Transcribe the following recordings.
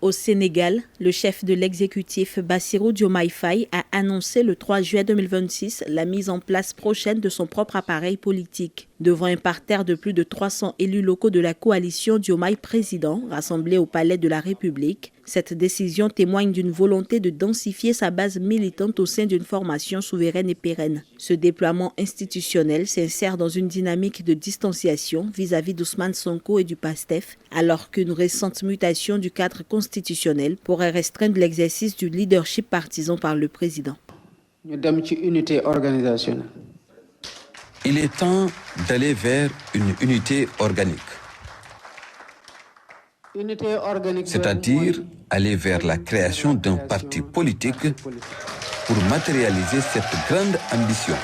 Au Sénégal, le chef de l'exécutif Bassirou Diomaye Faye a annoncé le 3 juillet 2026 la mise en place prochaine de son propre appareil politique. Devant un parterre de plus de 300 élus locaux de la coalition Diomaye Président rassemblés au Palais de la République, cette décision témoigne d'une volonté de densifier sa base militante au sein d'une formation souveraine et pérenne. Ce déploiement institutionnel s'insère dans une dynamique de distanciation vis-à-vis d'Ousmane Sonko et du PASTEF, alors qu'une récente mutation du cadre constitutionnel pourrait restreindre l'exercice du leadership partisan par le président. Il est temps d'aller vers une unité organique. C'est-à-dire aller vers la création d'un parti politique pour matérialiser cette grande ambition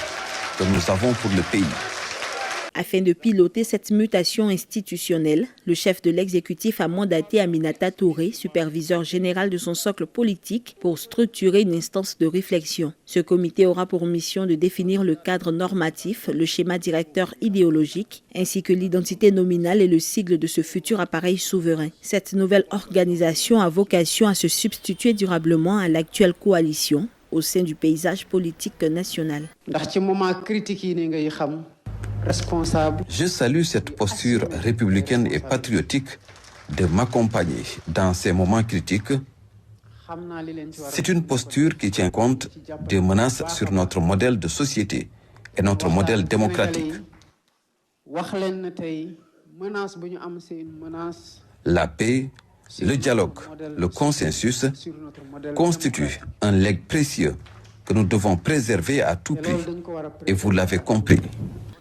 que nous avons pour le pays. Afin de piloter cette mutation institutionnelle, le chef de l'exécutif a mandaté Aminata Touré, superviseur général de son socle politique, pour structurer une instance de réflexion. Ce comité aura pour mission de définir le cadre normatif, le schéma directeur idéologique, ainsi que l'identité nominale et le sigle de ce futur appareil souverain. Cette nouvelle organisation a vocation à se substituer durablement à l'actuelle coalition au sein du paysage politique national. Je salue cette posture républicaine et patriotique de m'accompagner dans ces moments critiques. C'est une posture qui tient compte des menaces sur notre modèle de société et notre modèle démocratique. La paix, le dialogue, le consensus constituent un legs précieux que nous devons préserver à tout prix. Et vous l'avez compris.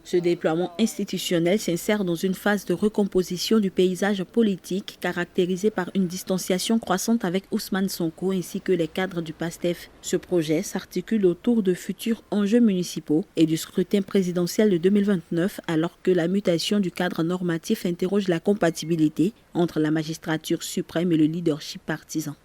Ce déploiement institutionnel s'insère dans une phase de recomposition du paysage politique caractérisé par une distanciation croissante avec Ousmane Sonko ainsi que les cadres du PASTEF. Ce projet s'articule autour de futurs enjeux municipaux et du scrutin présidentiel de 2029 alors que la mutation du cadre normatif interroge la compatibilité entre la magistrature suprême et le leadership partisan.